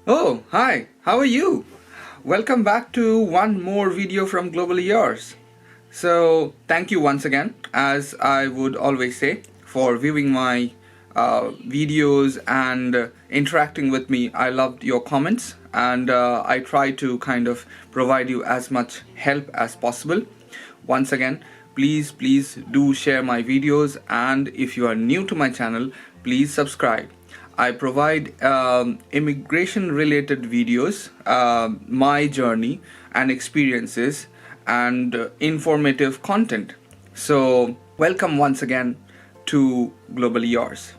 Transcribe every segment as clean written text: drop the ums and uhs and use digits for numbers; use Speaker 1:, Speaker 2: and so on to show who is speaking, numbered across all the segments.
Speaker 1: Oh, hi, how are you? Welcome back to one more video from Globally Yours. So, thank you once again, as I would always say, for viewing my videos and interacting with me. I loved your comments, and I try to kind of provide you as much help as possible. Once again, please do share my videos, and if you are new to my channel, please subscribe. I provide immigration related videos, my journey and experiences, and informative content. So, welcome once again to Globally Yours.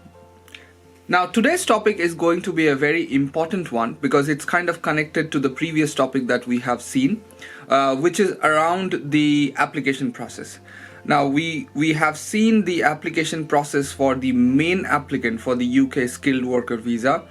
Speaker 1: Now, today's topic is going to be a very important one because it's kind of connected to the previous topic that we have seen, which is around the application process. Now, we have seen the application process for the main applicant for the UK skilled worker visa.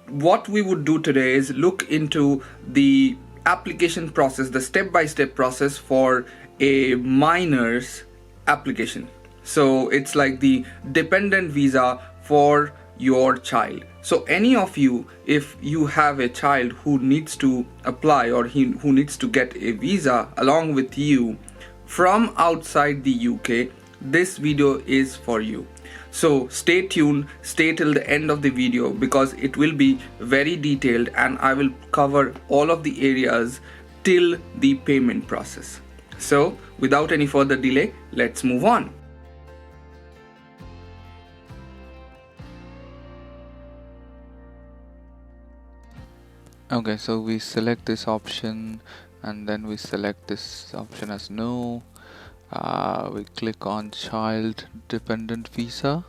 Speaker 1: What we would do today is look into the application process, the step by step process for a minor's application. So it's like the dependent visa for your child. So any of you, if you have a child who needs to apply or who needs to get a visa along with you from outside the UK, this video is for you. So stay tuned, stay till the end of the video because it will be very detailed and I will cover all of the areas till the payment process. So without any further delay, let's move on.
Speaker 2: Okay, so we select this option and then we select this option as no. We click on child dependent visa,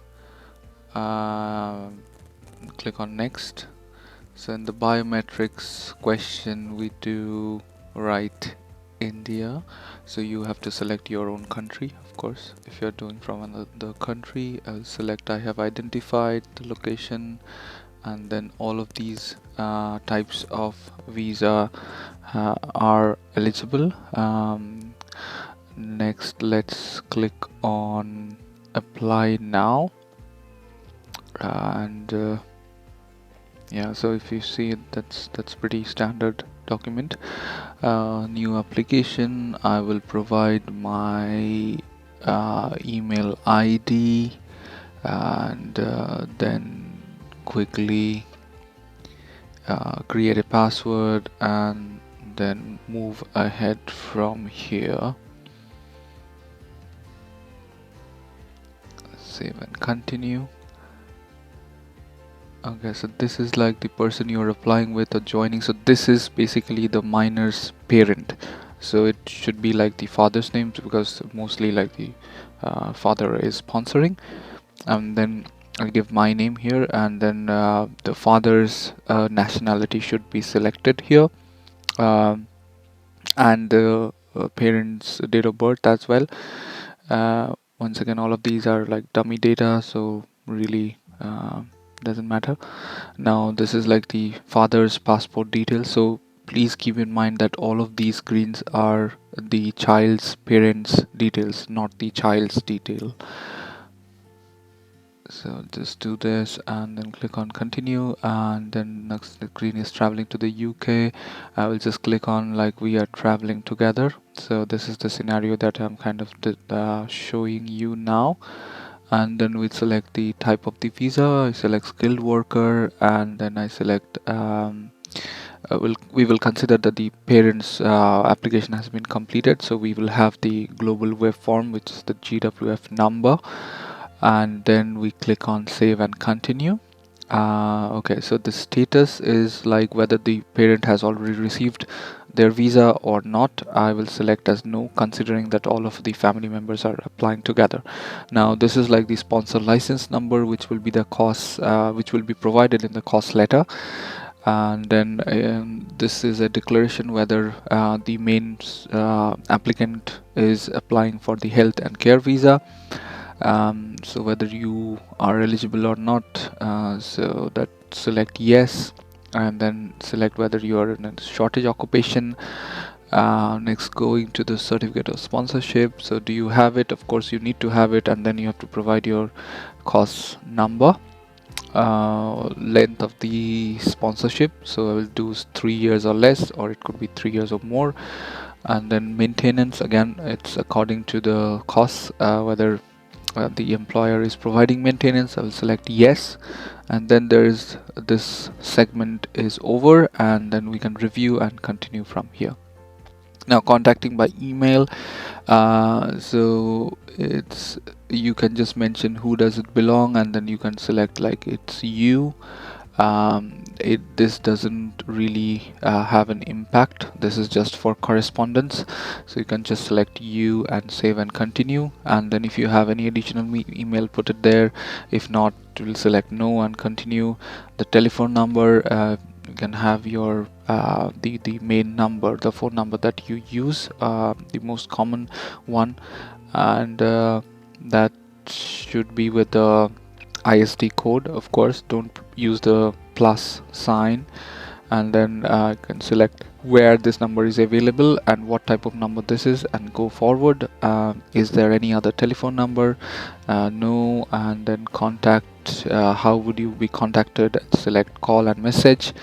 Speaker 2: click on next. So in the biometrics question we do write India, so you have to select your own country. Of course, if you're doing from another country, I'll select I have identified the location, and then all of these types of visa are eligible. Next, let's click on apply now, and yeah, so if you see it, that's pretty standard document. New application, I will provide my email ID, and then quickly create a password and then move ahead from here. Save and continue. Okay, so this is like the person you're applying with or joining. So this is basically the minor's parent, so it should be like the father's name because mostly like the father is sponsoring. And then I'll give my name here, and then the father's nationality should be selected here, and the parents' date of birth as well. Once again, all of these are like dummy data, so really doesn't matter. Now this is like the father's passport details, so please keep in mind that all of these screens are the child's parents details, not the child's detail. So just do this and then click on continue, and then next the screen is traveling to the UK. I will just click on like we are traveling together. So this is the scenario that I'm kind of showing you now. And then we select the type of the visa. I select skilled worker, and then I select we will consider that the parents application has been completed, so we will have the global web form, which is the GWF number, and then we click on save and continue. Okay, so the status is like whether the parent has already received their visa or not. I will select as no, considering that all of the family members are applying together. Now this is like the sponsor license number, which will be the cost, which will be provided in the cost letter. And then this is a declaration whether the main applicant is applying for the health and care visa. So whether you are eligible or not, so that select yes, and then select whether you are in a shortage occupation. Next, going to the certificate of sponsorship. So do you have it? Of course you need to have it, and then you have to provide your course number. length of the sponsorship, so I will do 3 years or less, or it could be 3 years or more. And then maintenance, again it's according to the costs, whether the employer is providing maintenance. I will select yes, and then there is this segment is over, and then we can review and continue from here. Now contacting by email, so it's, you can just mention who does it belong, and then you can select like it's you. This doesn't really have an impact, this is just for correspondence, so you can just select you and save and continue. And then if you have any additional email, put it there. If not, we'll select no and continue. The telephone number, you can have your the main number, the phone number that you use, the most common one, and that should be with the ISD code. Of course, don't use the plus sign. And then you can select where this number is available and what type of number this is, and go forward. Is there any other telephone number? No. And then contact, how would you be contacted? Select call and message,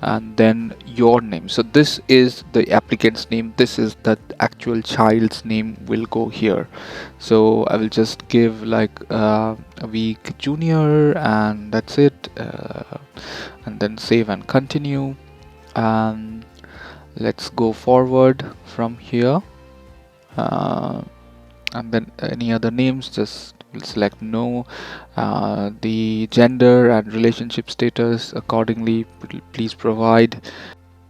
Speaker 2: and then your name. So this is the applicant's name, this is the actual child's name will go here. So I will just give like a week junior, and that's it. And then save and continue, and let's go forward from here. And then any other names, just will select no. The gender and relationship status accordingly, please provide.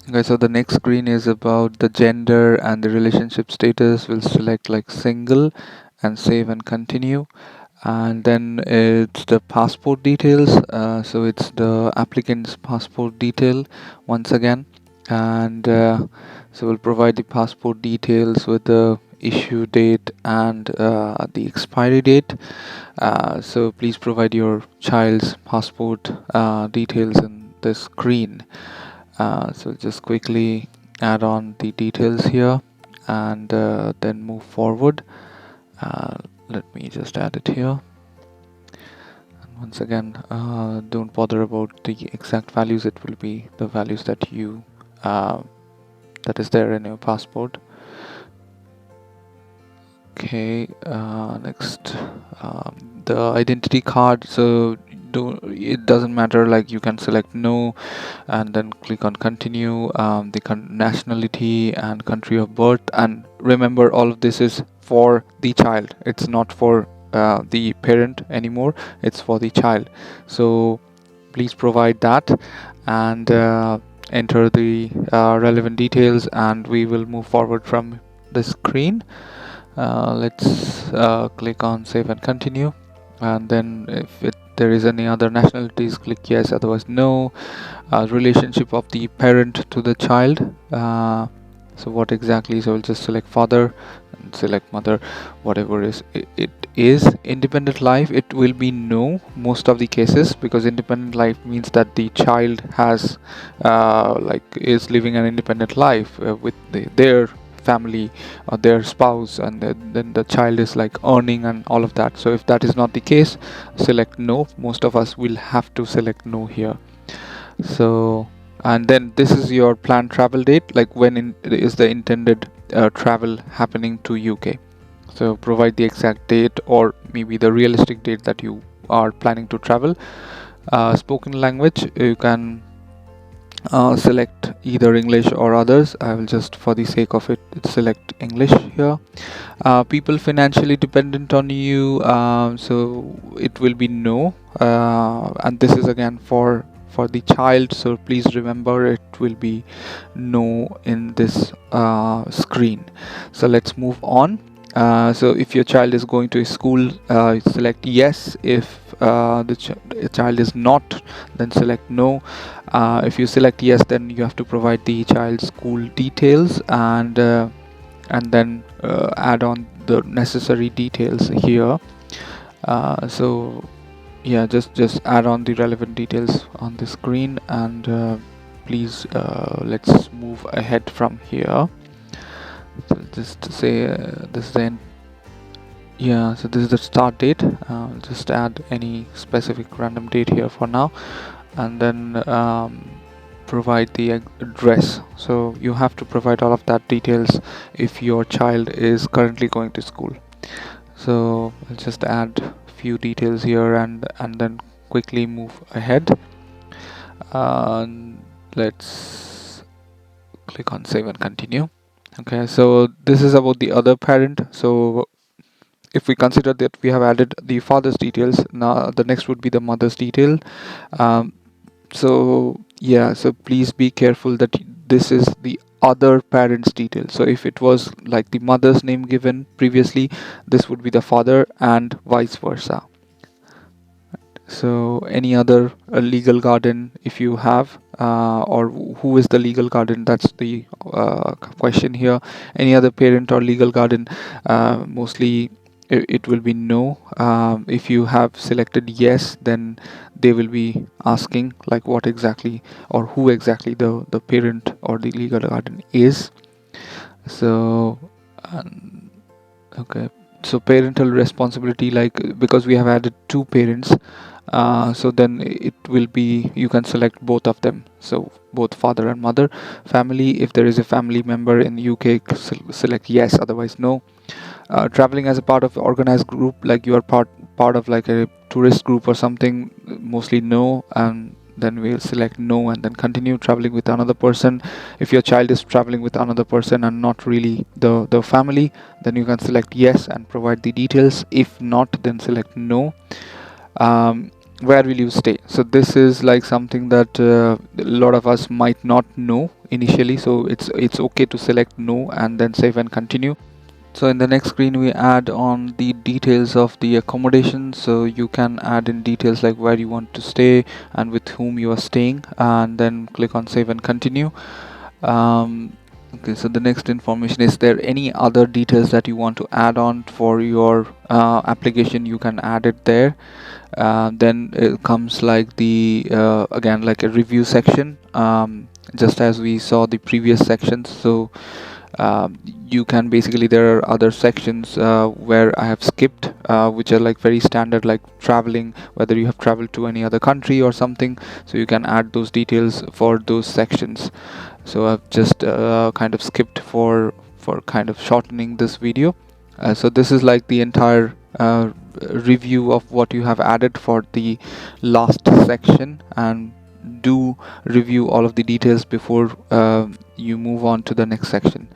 Speaker 2: Okay, so the next screen is about the gender and the relationship status. We'll select like single and save and continue. And then it's the passport details, so it's the applicant's passport detail once again. And so we'll provide the passport details with the issue date and the expiry date. So please provide your child's passport details in this screen. So just quickly add on the details here, and then move forward. Let me just add it here. And once again, don't bother about the exact values, it will be the values that you that is there in your passport. Okay, next, the identity card. So it doesn't matter, like you can select no and then click on continue. The nationality and country of birth, and remember all of this is for the child, it's not for the parent anymore, it's for the child. So please provide that, and enter the relevant details, and we will move forward from the screen. Let's click on save and continue, and then if there is any other nationalities, click yes, otherwise no. Relationship of the parent to the child, so what exactly, so I'll just select father and select mother, whatever is it is. Independent life, it will be no most of the cases, because independent life means that the child has like is living an independent life with their family or their spouse, and then the child is like earning and all of that. So if that is not the case, select no. Most of us will have to select no here. So, and then this is your planned travel date, like when is the intended travel happening to UK. So provide the exact date, or maybe the realistic date that you are planning to travel. Spoken language, you can select either English or others. I will just, for the sake of it, select English here. People financially dependent on you, so it will be no, and this is again for the child, so please remember it will be no in this screen. So let's move on. So if your child is going to a school, select yes. If the child is not, then select no. If you select yes, then you have to provide the child's school details, and then add on the necessary details here. So yeah, just add on the relevant details on the screen, and please let's move ahead from here. So just to say this is the Yeah, so this is the start date. Just add any specific random date here for now, and then provide the address. So you have to provide all of that details if your child is currently going to school. So I'll just add a few details here and then quickly move ahead. And let's click on save and continue. Okay, so this is about the other parent. So if we consider that we have added the father's details, now the next would be the mother's detail. um, so yeah, so please be careful that this is the other parent's detail. So if it was like the mother's name given previously, this would be the father, and vice versa. So any other legal guardian if you have, or who is the legal guardian, that's the question here. Any other parent or legal guardian, mostly it will be no. If you have selected yes, then they will be asking like what exactly or who exactly the parent or the legal guardian is. So okay, so parental responsibility, like because we have added two parents, so then it will be, you can select both of them, so both father and mother. Family, if there is a family member in UK, select yes, otherwise no. Traveling as a part of organized group, like you are part of like a tourist group or something, mostly no, and then we'll select no and then continue. Traveling with another person, if your child is traveling with another person and not really the family, then you can select yes and provide the details. If not, then select no. Where will you stay? So this is like something that a lot of us might not know initially, so it's okay to select no and then save and continue. So in the next screen we add on the details of the accommodation, so you can add in details like where you want to stay and with whom you are staying, and then click on save and continue. Okay, so the next information, is there any other details that you want to add on for your application, you can add it there. Then it comes like the again like a review section, just as we saw the previous sections. So you can basically, there are other sections where I have skipped, which are like very standard, like traveling, whether you have traveled to any other country or something, so you can add those details for those sections. So I've just kind of skipped for kind of shortening this video. So this is like the entire review of what you have added for the last section, and do review all of the details before you move on to the next section.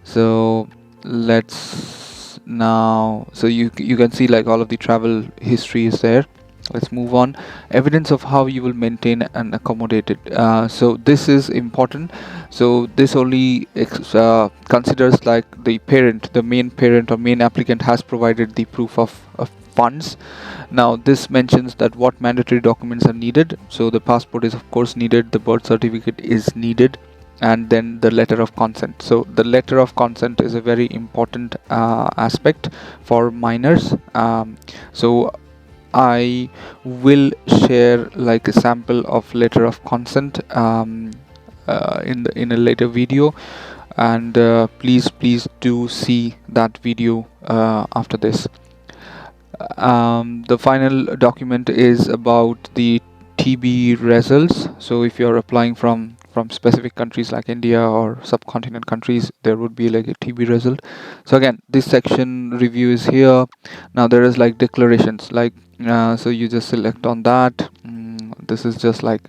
Speaker 2: So let's now, so you can see like all of the travel history is there. Let's move on. Evidence of how you will maintain and accommodate it. So this is important. So this only considers like the parent, the main parent or main applicant has provided the proof of funds. Now this mentions that what mandatory documents are needed. So the passport is of course needed, the birth certificate is needed, and then the letter of consent. So the letter of consent is a very important aspect for minors. So I will share like a sample of letter of consent in a later video, and please do see that video after this. The final document is about the TB results. So if you're applying from specific countries like India or subcontinent countries, there would be like a TB result. So again, this section review is here. Now there is like declarations, like so you just select on that. This is just like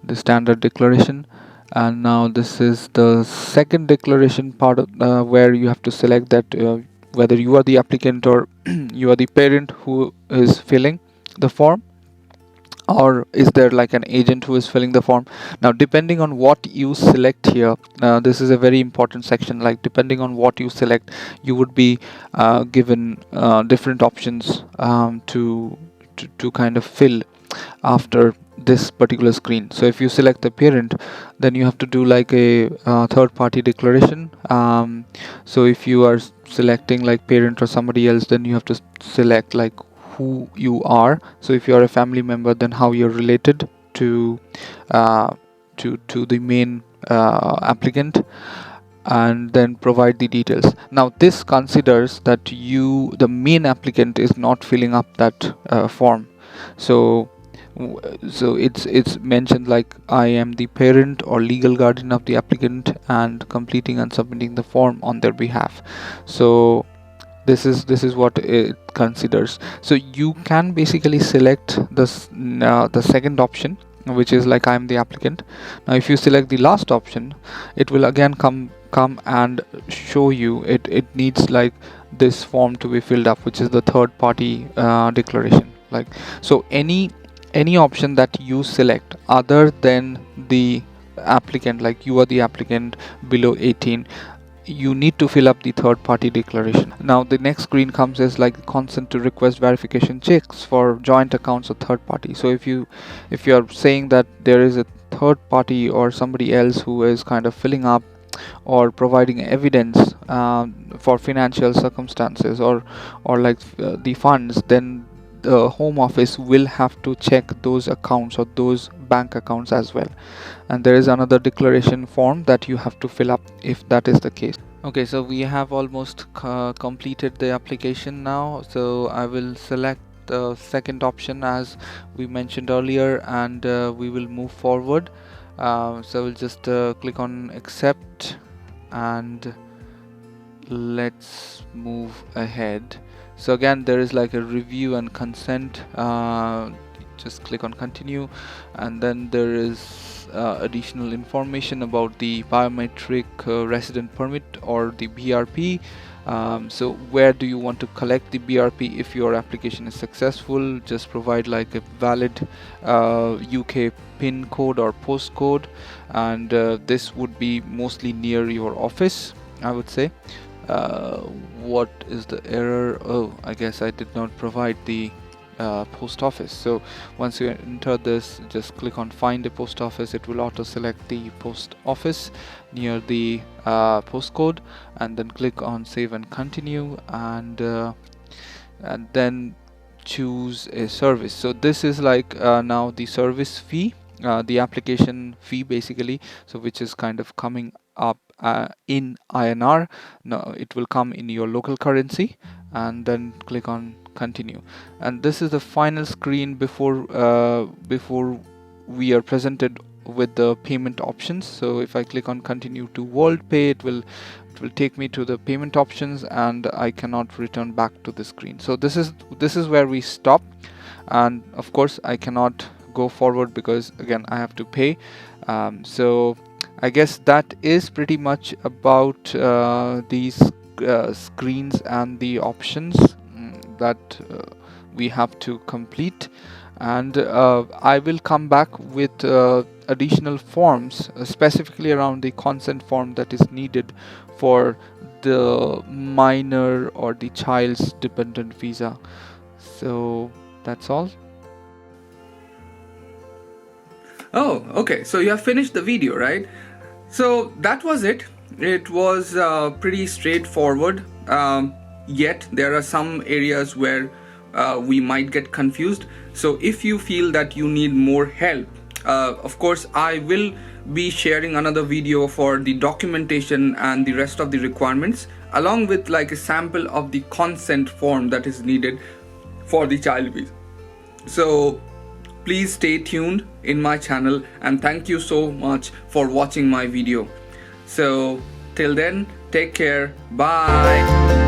Speaker 2: the standard declaration, and now this is the second declaration part of, where you have to select that whether you are the applicant or you are the parent who is filling the form, or is there like an agent who is filling the form. Now depending on what you select here, this is a very important section, like depending on what you select, you would be given different options to kind of fill after this particular screen. So if you select the parent, then you have to do like a third party declaration. So if you are selecting like parent or somebody else, then you have to select like who you are. So if you are a family member, then how you're related to the main applicant. and then provide the details. Now this considers that you, the main applicant, is not filling up that form. So it's mentioned like I am the parent or legal guardian of the applicant and completing and submitting the form on their behalf. So this is what it considers. So you can basically select the second option, which is like I'm the applicant. Now if you select the last option, it will again come and show you it needs like this form to be filled up, which is the third party declaration. Like, so any option that you select other than the applicant, like you are the applicant below 18, you need to fill up the third party declaration. Now the next screen comes as like consent to request verification checks for joint accounts of third party. So if you are saying that there is a third party or somebody else who is kind of filling up or providing evidence for financial circumstances or like the funds, then the home office will have to check those accounts or those bank accounts as well. And there is another declaration form that you have to fill up if that is the case. Okay, so we have almost completed the application now. So I will select the second option as we mentioned earlier, and we will move forward. So we'll just click on accept and let's move ahead. So again, there is like a review and consent. Just click on continue, and then there is additional information about the biometric resident permit or the BRP. So where do you want to collect the BRP if your application is successful? Just provide like a valid UK PIN code or postcode, and this would be mostly near your office, I would say. What is the error? Oh, I guess I did not provide the post office. So once you enter this, just click on find a post office. It will auto select the post office near the postcode, and then click on save and continue, and then choose a service. So this is like now the service fee, the application fee basically, so which is kind of coming up in INR. Now it will come in your local currency, and then click on continue. And this is the final screen before we are presented with the payment options. So if I click on continue to WorldPay, it will take me to the payment options, and I cannot return back to the screen. So this is where we stop, and of course I cannot go forward because again I have to pay. So I guess that is pretty much about these screens and the options that we have to complete. And I will come back with additional forms specifically around the consent form that is needed for the minor or the child's dependent visa. So that's all.
Speaker 1: Oh, okay. So you have finished the video, right? So that was it. It was pretty straightforward. Yet there are some areas where we might get confused. So if you feel that you need more help, of course I will be sharing another video for the documentation and the rest of the requirements, along with like a sample of the consent form that is needed for the child visa. So please stay tuned in my channel, and thank you so much for watching my video. So till then, take care. Bye.